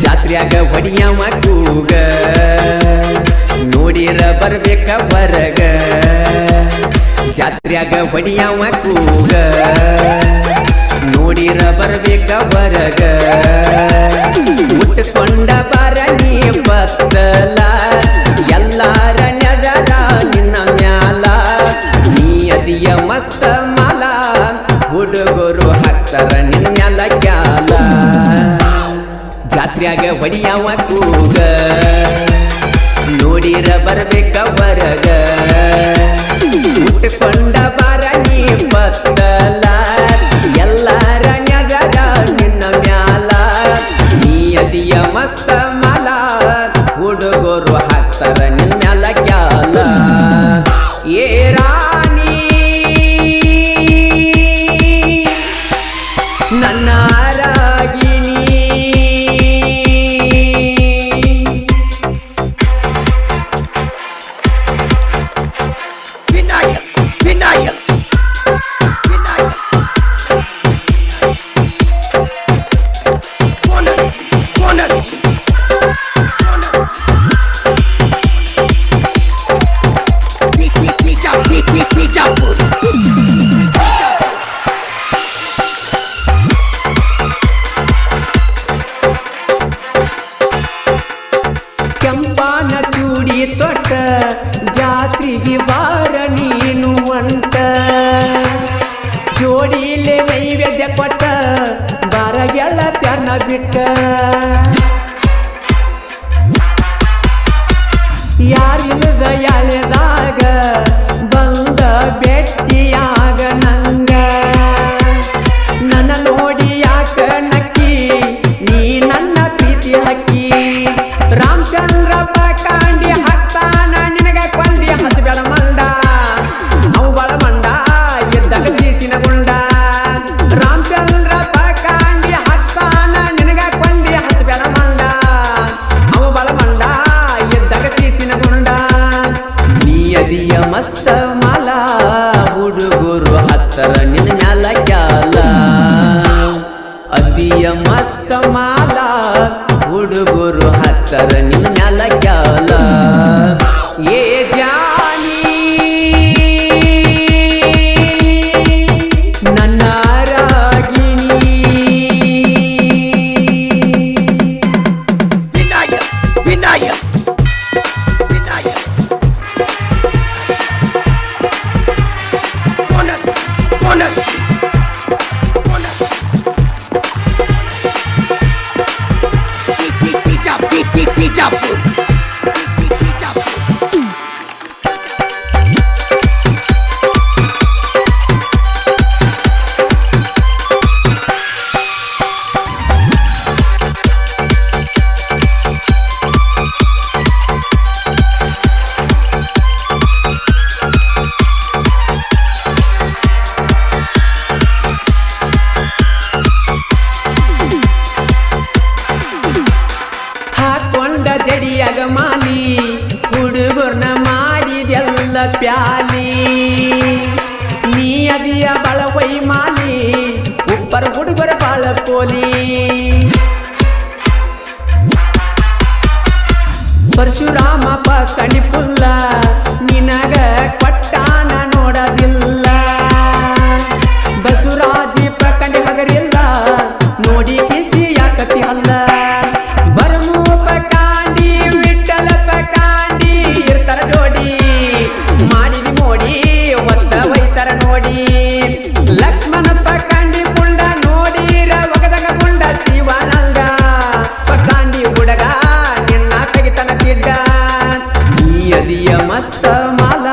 ಜಾತ್ರ್ಯಾಗ ಹೊಡಿಯವ ಕೂಗ ನೋಡಿರ ಬರ್ಬೇಕ ಹೊರಗ ಜಾತ್ರ್ಯಾಗ ಹೊಡಿಯವ ಕೂಗ ನೋಡಿರ ಬರ್ಬೇಕ ಹೊರಗ ಉಟ್ಕೊಂಡ ಬರ ನೀ ಬತ್ತಲ ಎಲ್ಲಾರ ನೆದರ ನಿನ್ನ ಮ್ಯಾಲ ನೀ ಅದಿಯ ಮಸ್ತ ಮಾಲ ಹುಡುಗರು ಹಾಕ್ತಾರ ನಿನ್ನ ಮ್ಯಾಲ ಕ್ಯಾಲ ಜಾತ್ರ್ಯಾಗ ಹೊಡಿಯವ ಕೂಗ ನೋಡಿರ ಬರ್ಬೇಕ ಹೊರಗ ಉಟ್ಕೊಂಡ ಬರ ನೀ ಬತ್ತಲ ಎಲ್ಲಾರ ನೆದರ ನಿನ್ನ ಮ್ಯಾಲ ನೀ ಅದಿಯ ಮಸ್ತ ಮಾಲ ಹುಡುಗರು ಹಾಕ್ತಾರ ನಿನ್ನ ಮ್ಯಾಲ ಕ್ಯಾಲ ಏ ರಾಣಿ ನನ್ನ ರಾಗಿಣಿ ಕೆಂಪಾನ ಚೂಡಿ ತೊಟ್ಟ ಜಾತ್ರೆಗೆ ಬಾರ ನೀನು ಅಂಟ ಜೋಡಿಲೆ ನೈವೇದ್ಯ ಕೊಟ್ಟ ಬಾರ ಗೆಳತ್ಯನ ಬಿಟ್ಟ ಯಾರಿಲ್ಲದ ಎಳೆದಾಗ ಬಂದ ಭೆಟ್ಟಿಯಾಗ ನಂಗ ನನ್ನ ನೋಡಿ ಯಾಕ ನಕ್ಕಿ ನೀ ನನ್ನ ಪ್ರೀತಿ ಹಕ್ಕಿ ರಾಮಚಂದ್ರಪ್ಪ ಕಾಂಡಿ ಹಾಕ್ತಾನ ನಿನಗ ಕೊಂಡಿ ಹಚ್ಚಬೇಡ ಮಂಡ ಅವು ಬಳ ಮಂಡ ಎದ್ದಾಗ ಸೀಸಿನ ಗುಂಡ ರಾಮಚಂದ್ರಪ್ಪ ಕಾಂಡಿ ಹಾಕ್ತಾನ ನಿನಗ ಕೊಂಡಿ ಹಚ್ಚಬೇಡ ಮಂಡ ಅವು ಬಳ ಮಂಡ ಎದ್ದಾಗ ಸೀಸಿನ ಗುಂಡ ನೀ ಅದಿಯ ಮಸ್ತ ಮಾಲ ಹುಡುಗರು ಹತ್ತರ ನಿನ್ನ ಮ್ಯಾಲ ಕ್ಯಾಲ ಅದಿಯ ಮಸ್ತ ಮಾಲ ಹುಡುಗರು ಹತ್ತರ ನಿನ್ನ ಮ್ಯಾಲ ಕ್ಯಾಲ ಏ ಜಾನಿ ನನ್ನ ರಾಗಿಣಿ ವಿನಾಯಕ ಹಾಕೊಂಡ ಜಡಿಯಾಗ ಮಾಲಿ ಹುಡುಗರ್ನ ಮಾಡಿದೆಲ್ಲ ಪ್ಯಾಲಿ ನೀ ಅದಿಯ ಬಾಳ ವೈ ಮಾಲಿ ಉಪ್ಪರ ಹುಡುಗರ ಬಾಳ ಪೋಲಿ ಪರಶುರಾಮಪ್ಪ ಕಣಿಪುಲ್ಲ ನಿನಗ ಕೊಟ್ಟಾನ ನೋಡದಿಲ್ಲ ಬಸವರಾಜಿ ಪ್ರಕಂಡಿ ಹಗರಿಲ್ಲ ನೋಡಿ ಕಿಸಿ ಯಾಕತಿ ಅಲ್ಲ ಬರಮೂಪ ಕಾಂಡಿ ವಿಠಲಪ್ಪ ಕಾಂಡಿ ಇರ್ತಾರ ಜೋಡಿ ಮಾಡಿದಿ ಮೋಡಿ ಒತ್ತ ವೈತರ ನೋಡಿ ಲಕ್ಷ್ಮಣಪ್ಪ ಕಾಂಡಿ ಪುಂಡ ನೋಡಿರ ಒಗದಗ ಗುಂಡ ಶಿವಾನಂದ ಪಕಾಂಡಿ ಹುಡುಗ ನಿನ್ನ ತೆಗಿತನ ತಿಡ್ಡ ನೀ ಅದಿಯ ಮಸ್ತ ಮಾಲ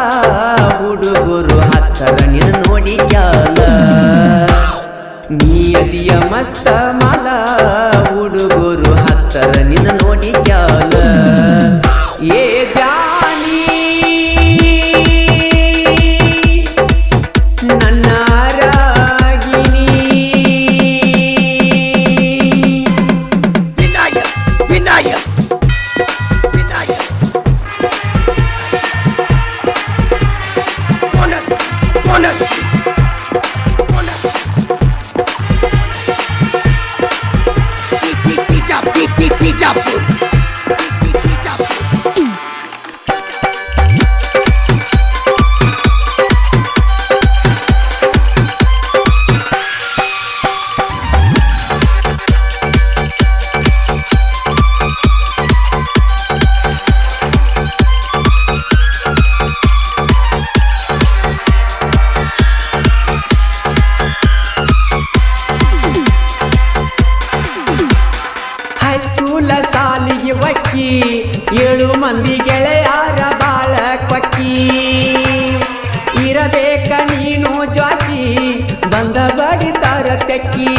ಬಿಜಾಪುರ್. ಹೈಸ್ಕೂಲ ಸಾಲಿಗೆ ಒಕ್ಕಿ 7 ಮಂದಿ ಗೆಳೆಯಾರ ಬಾಳ ಕೊಕ್ಕಿ ಇರಬೇಕ ನೀನು ಜ್ವಾಕಿ ಬಂದ ಬಡಿತಾರ ತೆಕ್ಕಿ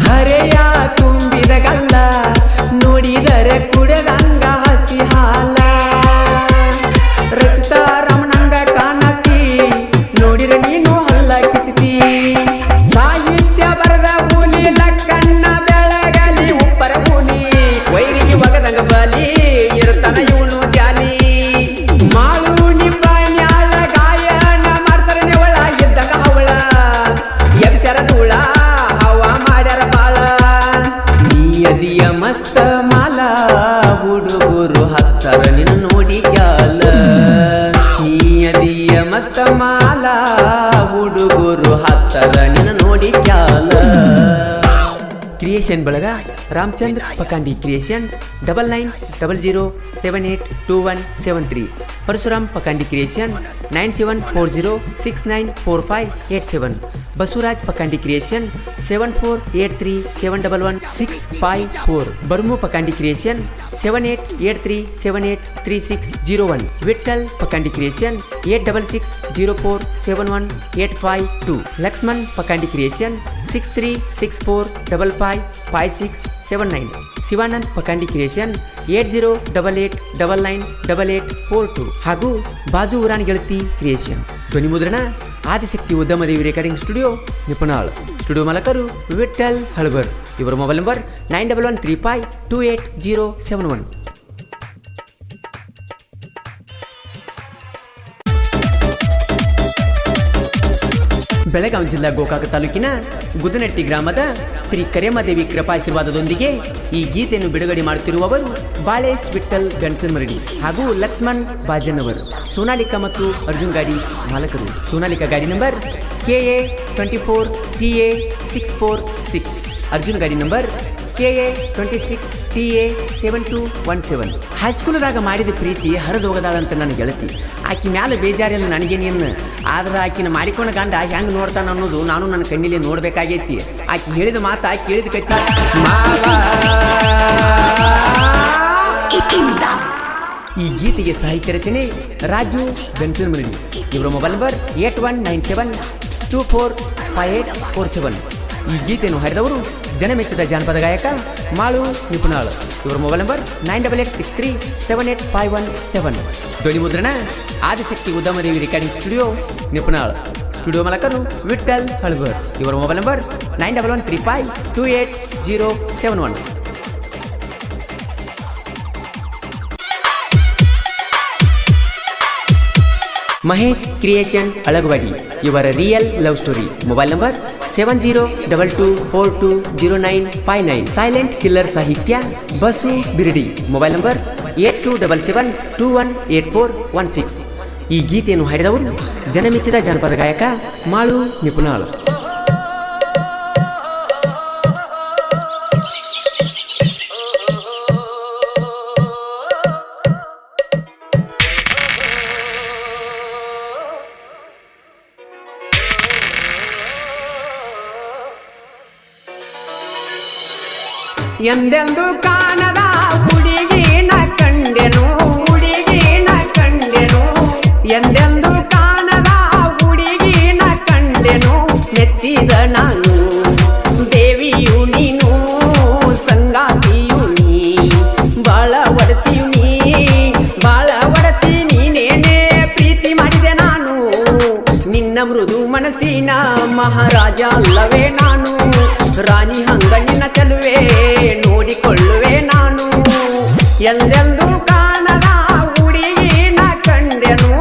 ಹರೆಯ ತುಂಬಿದ ಗಲ್ಲ ನೋಡಿದರೆ ಕುಡದಂಗ ಹಸಿ ಹಾಲ ರಚಿತ ರಮಣಂಗ ಕಾಣತಿ ನೋಡಿರ ನೀನು ಹಲ್ಲ ಕಿಸಿತಿ ಸಾಹಿತ್ಯ ಬರದ ಹುಲಿ ಲಕ್ಕಣ್ಣ ಬೆಳಗಲಿ ಉಪ್ಪರ ಹುಲಿ ವೈರಿಗೆ ಒಗದಂಗ ಬಲಿ ಇರುತ್ತಾನ ಇವನು ಜಾಲಿ ಮಾಳು ನಿಂಬಾಣ್ಯಾಳ ಗಾಯನ ಮಾಡ್ತಾರ ನೆವಳ ಇದ್ದಂಗ ಅವಳ ಎಬ್ಸ್ಯಾರ ಧೂಳ ಹವ ಮಾಡ್ಯಾರ ಬಾಳ ನೀಯದಿಯ ಮಸ್ತ ಮಾಲ ಹುಡುಗರು ಹತ್ತರ ನಿನ್ನ ನೋಡಿ ಕ್ಯಾಲ ನೀಯದಿಯ ಮಸ್ತ ಮಾಲ ಹುಡುಗರು ಹತ್ತರ ನಿನ್ನ ನೋಡಿ ಕ್ಯಾಲ ಕ್ರಿಯೇಷನ್ ಬಳಗ Ramachandra Pakandi creation 9900782173 Parashuram Pakandi creation 9740694587 Basavaraj Pakandi creation 7483711654 Barmu Pakandi creation 7883783601 Vithal Pakandi creation 8660471852 Laxman Pakandi creation 6364555679 Shivanand Pakandi creation 8088998842 ಹಾಗೂ ಬಾಜು ಊರಾನ್ ಗೆಳತಿ ಕ್ರಿಯೇಷನ್ ಧ್ವನಿ ಮುದ್ರಣ Adishakti Udyamadevi recording studio Nipunal studio ಮಾಲಕರು ವಿಠಲ್ ಹಳಬರ್ ಇವರ ಮೊಬೈಲ್ ನಂಬರ್ 9113528071 ಬೆಳಗಾವಿ ಜಿಲ್ಲಾ ಗೋಕಾಕ ತಾಲೂಕಿನ ಗುದನಟ್ಟಿ ಗ್ರಾಮದ ಶ್ರೀ ಕರೇಮದೇವಿ ಕೃಪಾಶೀರ್ವಾದದೊಂದಿಗೆ ಈ ಗೀತೆಯನ್ನು ಬಿಡುಗಡೆ ಮಾಡುತ್ತಿರುವವರು ಬಾಳೇಶ್ ವಿಠಲ್ ಗಣಸನ್ಮರಡಿ ಹಾಗೂ ಲಕ್ಷ್ಮಣ್ ಬಾಜನ್ನವರು ಸೋನಾಲಿಕಾ ಮತ್ತು ಅರ್ಜುನ್ ಗಾಡಿ ಮಾಲಕರು ಸೋನಾಲಿಕಾ ಗಾಡಿ ನಂಬರ್ KA 24 TA 646 ಅರ್ಜುನ್ ಗಾಡಿ ನಂಬರ್ KA 26 TA 7217 ಹೈಸ್ಕೂಲ್ದಾಗ ಮಾಡಿದ ಪ್ರೀತಿ ಹರಿದೋಗದಾಳಂತ ನನ್ನ ಗೆಳತಿ ಆಕಿ ಮ್ಯಾಲ ಬೇಜಾರಿಲ್ಲ ನನಗೇನೇನು ಆದ್ರೆ ಆಕಿನ ಮಾಡಿಕೊಂಡ ಗಂಡ ಹೆಂಗೆ ನೋಡ್ತಾನ ಅನ್ನೋದು ನಾನು ನನ್ನ ಕಣ್ಣಿಲೆ ನೋಡ್ಬೇಕಾಗೈತಿ ಆಕಿ ಹೇಳಿದ ಮಾತು ಆಕಿ ಕೇಳಿದ ಕತ್ತಿ ಈ ಗೀತೆಗೆ ಸಾಹಿತ್ಯ ರಚನೆ ರಾಜು ಗಣಸನ್ಮರಡಿ ಇವರ ಮೊಬೈಲ್ ನಂಬರ್ 8197245847 ಈ ಗೀತೆಯನ್ನು ಹಾಡಿದವರು ಜನಮೆಚ್ಚಿದ ಜಾನಪದ ಗಾಯಕ ಮಾಳು ನಿಪುಣಾಳ್ ಇವರ ಮೊಬೈಲ್ ನಂಬರ್ 9863785117 ಧ್ವನಿ ಮುದ್ರಣ Adishakti Udyamadevi recording studio Nipunal studio ಮಾಲಕರು ವಿಠಲ್ ಹಳಬರ್ ಇವರ mobile number 9113528071 Mahesh creation Alagawadi ಇವರ real love story mobile number 7022420959 silent killer ಸಾಹಿತ್ಯ ಬಸು ಬಿರಡಿ ಮೊಬೈಲ್ ನಂಬರ್ 8277218416 ಈ ಗೀತೆಯನ್ನು ಹಾಡಿದವರು ಜನಮೆಚ್ಚಿದ ಜಾನಪದ ಗಾಯಕ ಮಾಳು ನಿಪುಣಾಳ್ ಎಂದೆಂದು ಕಾಣದ ಹುಡುಗಿನ ಕಂಡೆನು ಎಂದೆಂದು ಕಾಣದ ಹುಡುಗಿನ ಕಂಡೆನು ಮೆಚ್ಚಿದ ನಾನು ದೇವಿಯು ನೀನು ಸಂಗಾತಿಯು ನೀ ಬಾಳ ಒಡತಿ ನೀನೇನೆ ಪ್ರೀತಿ ಮಾಡಿದೆ ನಾನು ನಿನ್ನ ಮೃದು ಮನಸ್ಸಿನ ಮಹಾರಾಜ ಅಲ್ಲವೇ ನಾನು ರಾಣಿ ಹಂಗಣ್ಣಿನ ಚಲುವೆ ನೋಡಿಕೊಳ್ಳುವೆ ನಾನು ಎಂದೆಂದು ಕಾಣದ ಹುಡುಗಿನ ಕಂಡೆನು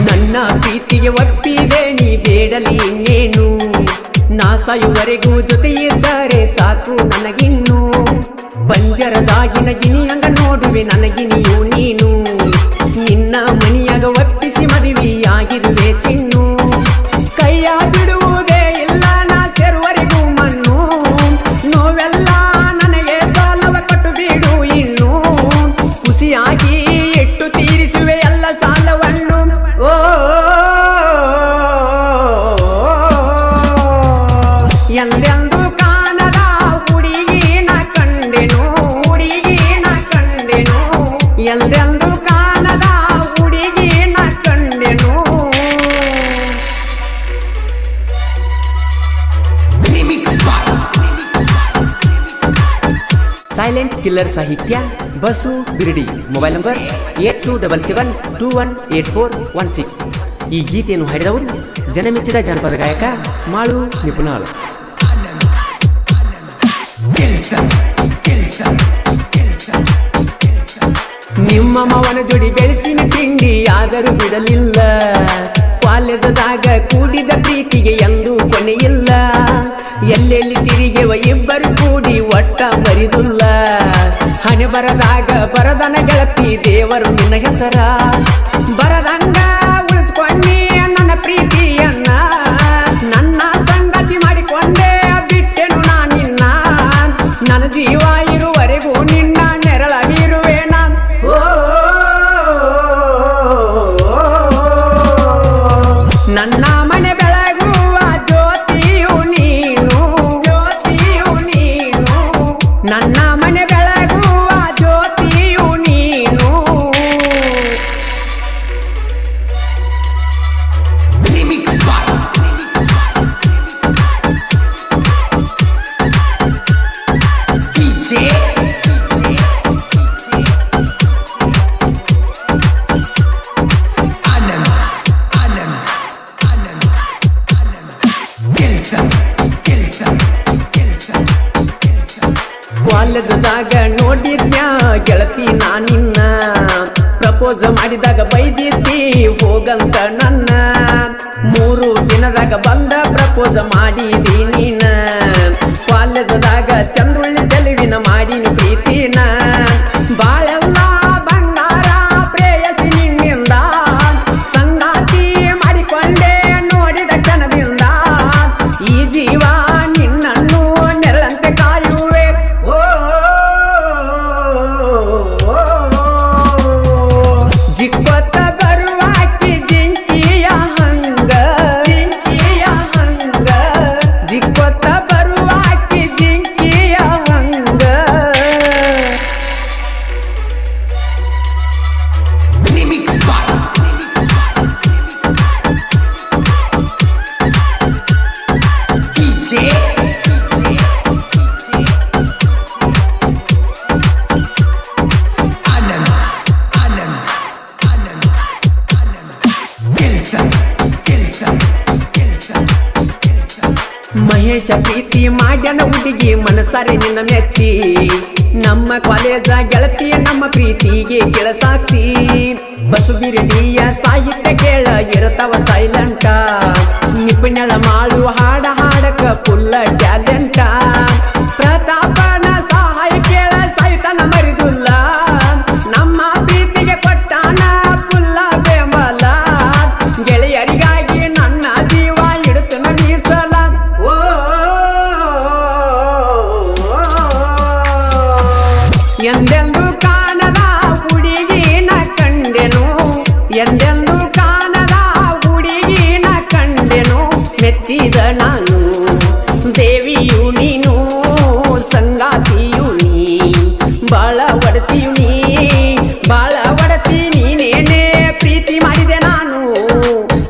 ನನ್ನ ಪ್ರೀತಿಗೆ ಒಪ್ಪಿದೆ ನೀ ಬೇಡಲಿ ಇನ್ನೇನು ನಾ ಸಾಯುವರೆಗೂ ಜೊತೆ ಇದ್ದರೆ ಸಾಕು ನನಗಿನ್ನು ಪಂಜರದಾಗಿನ ಗಿನಿಯಂಗ ನೋಡುವೆ ನನಗಿನಿಯು ನೀನು ನಿನ್ನ ಮನಿಯಾಗ ಒಪ್ಪಿಸಿ ಮದುವೆಯಾಗಿರುವೆ ಚಿನ್ನು ಕೈಯ ಬಿಡುವುದೇ ಇಲ್ಲ ನಾ ಸೇರುವರೆಗೂ ಮಣ್ಣು ನೋವೆಲ್ಲ ನನಗೆ ಸಾಲವ ಕೊಟ್ಟು ಬಿಡು ಇನ್ನು ಖುಷಿಯಾಗಿ ಇಟ್ಟು ತೀರಿಸುವೆ ಎಲ್ಲ ಸಾಲವನ್ನು ಓ ಎಂದೆಂದು ಕಾಣದ ಹುಡುಗಿನ ಕಂಡೆನು ಎಂದೆಂದು ಕಾಣದ ಹುಡುಗಿನ ಕಂಡೆನು ಸೈಲೆಂಟ್ ಕಿಲ್ಲರ್ ಸಾಹಿತ್ಯ ಬಸು ಬಿರಡಿ ಮೊಬೈಲ್ ನಂಬರ್ 8277218416 ಈ ಗೀತೆಯನ್ನು ಹಾಡಿದವರು ಜನಮೆಚ್ಚಿದ ಜನಪದ ಗಾಯಕ ಮಾಳು ನಿಪುಣಾಳ್ ನಿಮ್ಮ ಮವನ ಜೋಡಿ ಬೆಳೆಸಿನ ತಿಂಡಿ ಆದರೂ ಬಿಡಲಿಲ್ಲ ಕಾಲೇಜದಾಗ ಕೂಡಿದ ಪ್ರೀತಿಗೆ ಎಂದೂ ಕೊನೆಯಿಲ್ಲ ಎಲ್ಲೆಲ್ಲಿ ತಿರುಗೆವ ಇಬ್ಬರು ಕೂಡಿ ಒಟ್ಟ ಮರಿದುಲ್ಲ ಹಣೆ ಬರದಾಗ ಬರದನ ಗೆಳತಿ ದೇವರು ನಿನ್ನ ಹೆಸರ ಬರದಂಗ ಉಳಿಸ್ಕೊಂಡಿ ನನ್ನ ಪ್ರೀತಿಯನ್ನ ನನ್ನ ಸಂಗತಿ ಮಾಡಿಕೊಂಡೆ ಬಿಟ್ಟೆನು ನಾನಿನ್ನ ನನ್ನ ಜೀವ ಇರುವರೆಗೂ ನಿನ್ನ ನೆರಳಾಗಿರುವೆ ನಾನು ನನ್ನ ಮನೆ ಬೆಳಗುವ ಜ್ಯೋತಿಯು ನೀನು ನನ್ನ ಮನೆ ಬೆಳಗುವ ಜ್ಯೋತಿಯು ನೀನು ಕಾಲೇಜದಾಗ ನೋಡಿದ್ನ್ಯಾ ಗೆಳತಿ ನಾನಿನ್ನ ಪ್ರಪೋಸ್ ಮಾಡಿದಾಗ ಬೈದಿದ್ದಿ ಹೋಗಂತ ನನ್ನ 3 ದಿನದಾಗ ಬಂದ ಪ್ರಪೋಸ್ ಮಾಡಿದಿ ನೀನ ಕಾಲೇಜದಾಗ ಚಂದ್ರುಳ್ಳಿ ಚೆಲುವಿನ ಮಾಡಿನ ಪ್ರೀತಿನ ಬಾಳೆಲ್ಲ ಬಂಗಾರ ಪ್ರೇಯಸಿ ನಿನ್ನಿಂದ ಸಂಗಾತಿ ಮಾಡಿಕೊಂಡೆ ನೋಡಿದ ಕ್ಷಣದಿಂದ ಈ ಜೀವ ನಿನ್ನನ್ನು ನೆರಳಂತೆ ಕಾಯುವೆ ಜಿಕ್ಕೊತ್ತ ಬರುವಾಕಿ ಜಿಂಕಿಯ ಹಂಗ ಜಿಕ್ಕೊತ್ತ ಬರುವಾಕಿ ಜಿಂಕಿಯ ಹಂಗ ಮಹೇಶ ಪ್ರೀತಿ ಮಾಡ್ಯಾನ ಹುಡುಗಿ ಮನಸಾರೆ ನಿನ್ನ ಮೆಚ್ಚಿ ನಮ್ಮ ಕಾಲೇಜ ಗೆಳತಿಯ ನಮ್ಮ ಪ್ರೀತಿಗೆ ಕೆಳ ಸಾಕ್ಷಿ ಬಸು ಬಿರಡಿಯ ಸಾಹಿತ್ಯ ಕೇಳ ಇರತವ ಸೈಲೆಂಟ ನಿಪುಣಳ ಮಾಡು ಹಾಡ ಹಾಡಕ ಫುಲ್ಲ ಟ್ಯಾಲೆಂಟ ಪ್ರತಾಪನ ಸಹಾಯ ಕೇಳ ಸಹಿತನ ಮರಿದುಲ್ಲ ನಮ್ಮ ಪ್ರೀತಿಗೆ ಕೊಟ್ಟಾನ ಫುಲ್ಲ ಬೆಂಬಲ ಗೆಳೆಯರಿಗಾಗಿ ನನ್ನ ಜೀವ ಇಡುತ್ತನ ಮೀಸಲ ಎಂದೆಂದು ಕಾಣದ ಹುಡುಗಿನ ಕಂಡೆನು ಎಂದೆಂದು ಕಾಣದ ಹುಡುಗಿನ ಕಂಡೆನು ಮೆಚ್ಚಿದ ನಾನು ದೇವಿಯು ನೀನು ಸಂಗಾತಿಯು ನೀ ಬಾಳ ಒಡತಿಯು ನೀ ಬಾಳ ಒಡತಿ ನೀನೇನೆ ಪ್ರೀತಿ ಮಾಡಿದೆ ನಾನು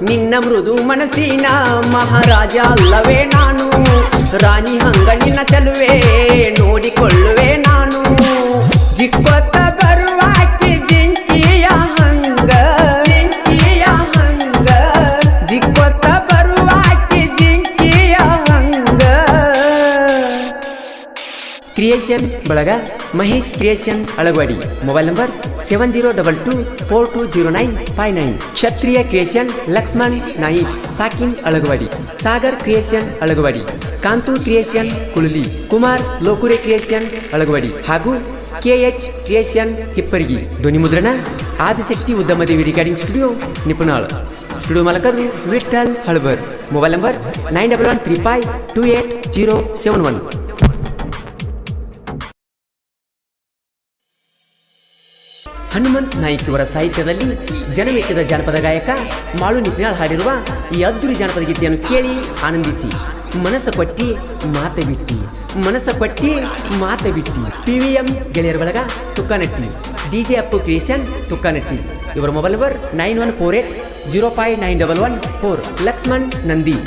ನಿನ್ನ ಮೃದು ಮನಸ್ಸಿನ ಮಹಾರಾಜ ಅಲ್ಲವೇ ನಾನು ರಾಣಿ ಹಂಗ ನಿನ್ನ ಚೆಲುವೆ ನೋಡಿಕೊಳ್ಳುವೆ ನಾನು ಜಿಕ್ಕೊತ್ತ ಬರುವಾಕಿ ಜಿಂಕಿಯ ಹಂಗ ಜಿಕ್ಕೊತ್ತ ಬರುವಾಕಿ ಕ್ರಿಯೇಷನ್ ಬಳಗ Mahesh creation Alagawadi. Mobile number 7022420959. Kshatriya creation Lakshman Naik ಸಾಕಿನ್ Alagawadi. Sagar creation Alagawadi. Kantu creation Kulali. Kumar Lokure creation Alagawadi ಹಾಗೂ KH ಕ್ರಿಯೇಷನ್ ಹಿಪ್ಪರ್ಗಿ. ಧ್ವನಿ ಮುದ್ರಣ Adishakti Udyamadevi recording studio Nipunal. Studio ಮಾಲಕರು ವಿಠಲ್ ಹಳಬರ್. Mobile number 9113528071. ಹನುಮಂತ್ ನಾಯ್ಕ್ ಇವರ ಸಾಹಿತ್ಯದಲ್ಲಿ ಜನಮೆಚ್ಚಿದ ಜಾನಪದ ಗಾಯಕ ಮಾಳು ನಿಪ್ನಾಳ್ ಹಾಡಿರುವ ಈ ಅದ್ದೂರಿ ಜಾನಪದ ಗೀತೆಯನ್ನು ಕೇಳಿ ಆನಂದಿಸಿ. ಮನಸ್ಸ ಕೊಟ್ಟಿ ಮಾತೆ ಬಿಟ್ಟಿ, ಮನಸ್ಸ ಕೊಟ್ಟಿ ಮಾತೆ ಬಿಟ್ಟಿ. PVM ಗೆಳೆಯರ ಬಳಗ ತುಕ್ಕನಟ್ಟಿ. DJ Appu creation Tukkanatti. ಇವರ ಮೊಬೈಲ್ ನಂಬರ್ 9148059114. ಲಕ್ಷ್ಮಣ್ ನಂದಿ,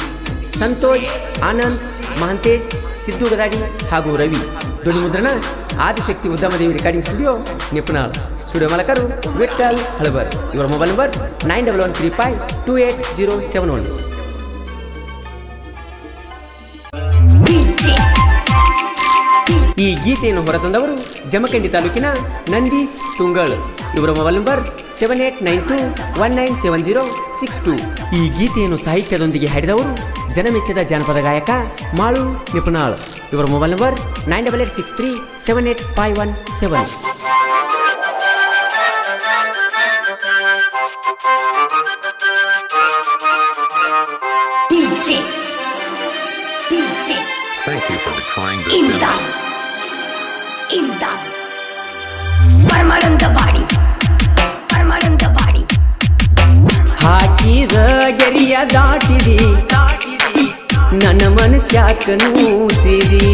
ಸಂತೋಷ್, ಆನಂದ್, ಮಹಂತೇಶ್, ಸಿದ್ದು ಗದಾಡಿ ಹಾಗೂ ರವಿ. ಧ್ವನಿ ಮುದ್ರಣ Adishakti Udyamadevi recording studio Nipunal. Studio ಮಾಲಕರು ವಿಠಲ್ ಹಳಬರ್. ಇವರ ಮೊಬೈಲ್ ನಂಬರ್ 9113528071. ಈ ಗೀತೆಯನ್ನು ಹೊರತಂದವರು ಜಮಖಂಡಿ ತಾಲೂಕಿನ ನಂದೀಶ್ ತುಂಗಳ್. ಇವರ ಮೊಬೈಲ್ ನಂಬರ್ 7892197062. ಈ ಗೀತೆಯನ್ನು ಸಾಹಿತ್ಯದೊಂದಿಗೆ ಹಾಡಿದವರು ಜನಮೆಚ್ಚಿದ ಜಾನಪದ ಗಾಯಕ ಮಾಳು ನಿಪುಣಾಳ್. ಇವರ mobile number 9886378517. Thank you for trying this demo. Imdad Parmananda Badi ಹಾಕಿದ ಗೆರಿಯ ದಾಟಿದಿ, ನನ್ನ ಮನಸ್ಯಾಕ ನೂಸಿದಿ.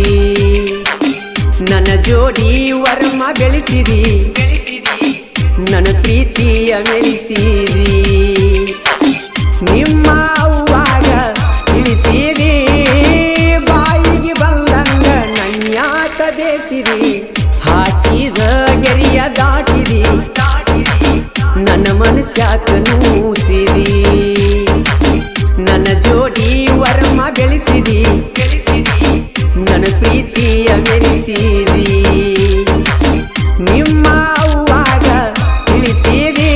ನನ್ನ ಜೋಡಿ ವರ್ಮ ಬೆಳೆಸಿದಿ, ನನ್ನ ಪ್ರೀತಿಯ ಮೆರೆಸಿದಿ. ನಿಮ್ಮ ಅವ್ವಾಗ ತಿಳಿಸಿದಿ, ಬಾಯಿಗೆ ಬಂದಂಗ ನನ್ಯಾಕ ಬೇಸಿದಿ. ಹಾಕಿದ ಗೆರಿಯ ದಾಟಿದಿ, ನನ್ನ ಮನಸ್ಯಾಕ ನೂಸಿದಿ. ನನ್ನ ಜೋಡಿ ವರ್ಮ ಬೆಳೆಸಿದಿ, ನನ್ನ ಪ್ರೀತಿಯ ಮೆರೆಸಿದಿ. ನಿಮ್ಮ ಅವ್ವಾಗ ತಿಳಿಸಿದಿ,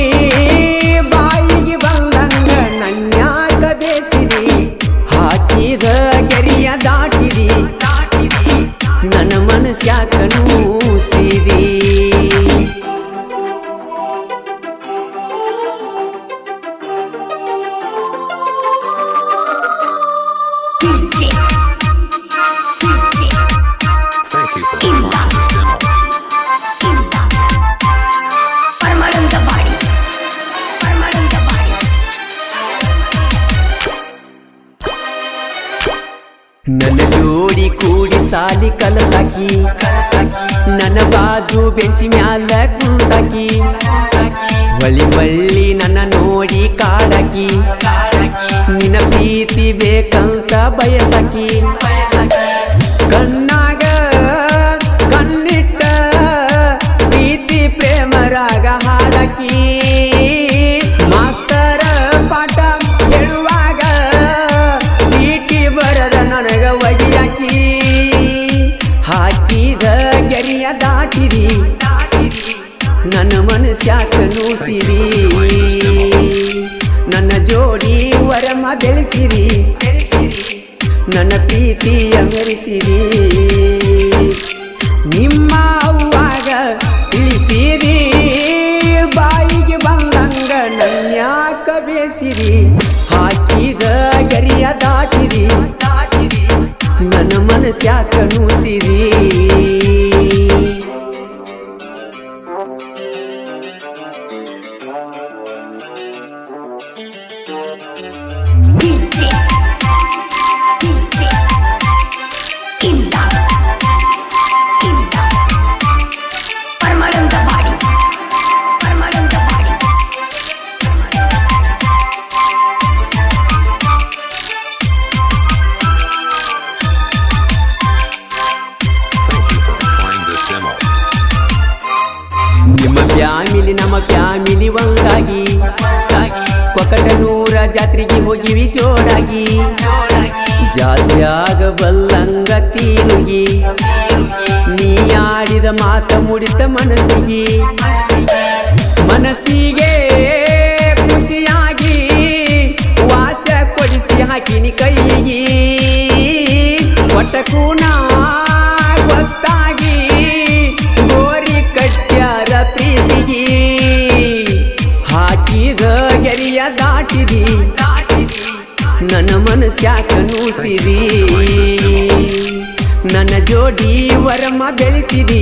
ಬಾಯಿಗೆ ಬಂದಂಗ ನನ್ಯಾಕ ಬೇಸಿದಿ. ಹಾಕಿದ ಗೆರಿಯ ದಾಟಿದಿ, ನನ್ನ ಮನಸ್ಯಾಕ ನೂಸಿದಿ. Thank you for trying this demo. Parmananda Badi ನನ್ನ ಜೋಡಿ ಕೂಡಿ ಸಾಲಿ ಕಲತಾಕಿ, ನನ್ನ ಬಾಜು ಬೆಂಚಿ ಮ್ಯಾಲ ಕುಂತಾಕಿ. ಹೊಳ್ಳಿ ಬಳ್ಳಿ ನನ್ನ ನೋಡಿ ಕಾಡಾಕಿ, ನಿನ್ನ ಪ್ರೀತಿ ಬೇಕಂತ ಬಯಸಾಕಿ. ಕಣ್ಣಾಗ ಕಣ್ಣಿಟ್ಟ ಪ್ರೀತಿ ಪ್ರೇಮರಾಗ ಹಾಡಾಕಿ. ಮಾಸ್ತರ ಪಾಠ ಹೇಳುವಾಗ ಚೀಟಿ ಬರದ ನನಗ ಒಗಿಯಾಕಿ. ಹಾಕಿದ ಗೆರಿಯ ದಾಟಿದಿ, ನನ್ನ ಮನಸ್ಯಾಕ ನೂಸಿರಿ. ನನ್ನ ಜೋಡಿ ವರಮ ಬೆಳೆಸಿರಿ, ನನ್ನ ಪ್ರೀತಿಯ ಮೆರೆಸಿರಿ. ನಿಮ್ಮ ಅವ್ವಾಗ ತಿಳಿಸಿರಿ, ಬಾಯಿಗೆ ಬಂದಂಗ ನನ್ಯಾಕ ಬೇಸಿರಿ. ಹಾಕಿದ ಗೆರಿಯ ದಾಟಿರಿ, ನನ್ನ ಮನಸ್ಯಾಕ ನೂಸಿರಿ. Parmananda Badi ಫ್ಯಾಮಿಲಿ ನಮ್ಮ ಫ್ಯಾಮಿಲಿ ಒಂದಾಗಿ ಕೊಕಟನೂರ ಜಾತ್ರೆಗೆ ಹೋಗಿವಿ ಜೋಡಾಗಿ ಜಾತ್ರೆಯಾಗ ಬಲ್ಲಂಗ ತೀರುಗಿ ನೀ ಮಾತ ಮುಡಿತ ಮನಸ್ಸಿಗೆ ಮನಸ್ಸಿಗೆ ಖುಷಿಯಾಗಿ ವಾಚ ಕೊಡಿಸಿ ಹಾಕಿನಿ ಕೈಗೆ ಒಟ್ಟಕ್ಕೂ ನಾ ಗೊತ್ತಾಗಿ ಗೋರಿ ಕಟ್ಟ್ಯಾರ ಪ್ರೀತಿಗೆ ಹಾಕಿದ ಗೆರಿಯ ದಾಟಿದಿ ನನ್ನ ಮನಸ್ಯಾಕ ನೂಸಿದಿ ನನ್ನ ಜೋಡಿ ವರಮ ಬೆಳೆಸಿದಿ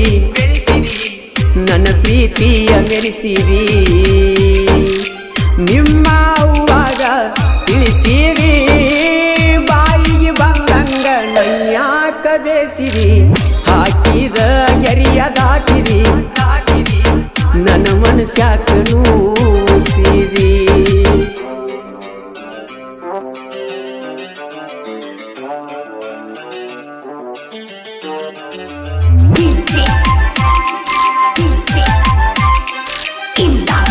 ನನ್ನ ಪ್ರೀತಿಯ ಮೆರೆಸಿದಿ ನಿಮ್ಮ ಅವ್ವಾಗ ತಿಳಿಸಿದಿ ಬಾಯಿಗೆ ಬಂದಂಗ ನನ್ಯಾಕ ಬೇಸಿದಿ ಹಾಕಿದ ಗೆರಿಯ ದಾಟಿದಿ ನನ್ನ ಮನಸ್ಯಾಕ ನೂಸಿದಿ DJ Imdad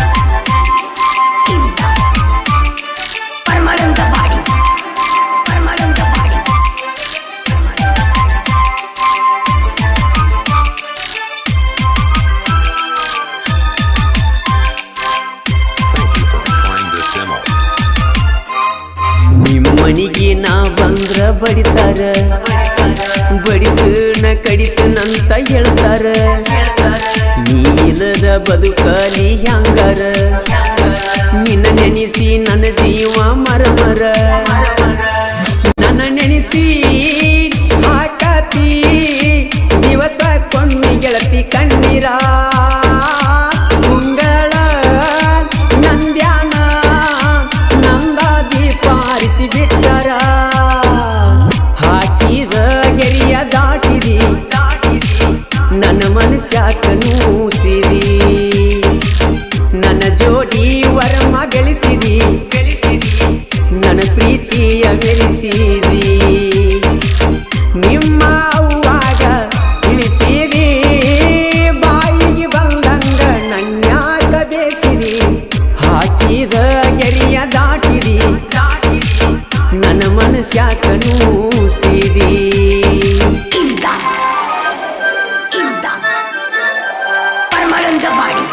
Parmanandabadi Thank you for trying this demo. ನಿಮ್ಮ ಮನಿಗೆ ನಾ ಬಂದ್ರ ಬಡಿತಾರ ಬಡಿತನ ಕಡಿತನಂತ ಹೇಳ್ತಾರ ನೀಲದ ಬದುಕಲಿ ಹ್ಯಾಂಗಾರ ನಿನ್ನ ನೆನೆಸಿ ನನ್ನ ಜೀವ ಮರಮರ ನನ್ನ ನೆನೆಸಿ ಹಾಕತಿ ದಿವಸ ಕೊಂಡಿ ಗೆಳತಿ ಕಣ್ಣೀರ ಉಂಗಳ ನಂದ್ಯಾನ ನಂದ ದೀಪ ಆರಿಸಿ ಬಿಟ್ಟರ ಹಾಕಿದ ಗೆರಿಯ ದಾಟಿದಿ ನನ್ನ ಮನಸ್ಯಾಕ ನೂಸಿದಿ ನನ್ನ ಜೋಡಿ ವರಮ ಗಳಿಸಿದಿ ನನ್ನ ಪ್ರೀತಿಯ ಮೆರೆಸಿದಿ ನಿಮ್ಮ ಅವ್ವಾಗ ತಿಳಿಸಿದಿ ಬಾಯಿಗೆ ಬಂದಂಗ ನನ್ಯಾಕ ಬೇಸಿದಿ ಹಾಕಿದ ಗೆರಿಯ ದಾಟಿದಿ ನನ್ನ ಮನಸ್ಯಾಕ ನೂಸಿದಿ Imdad Parmanandabadi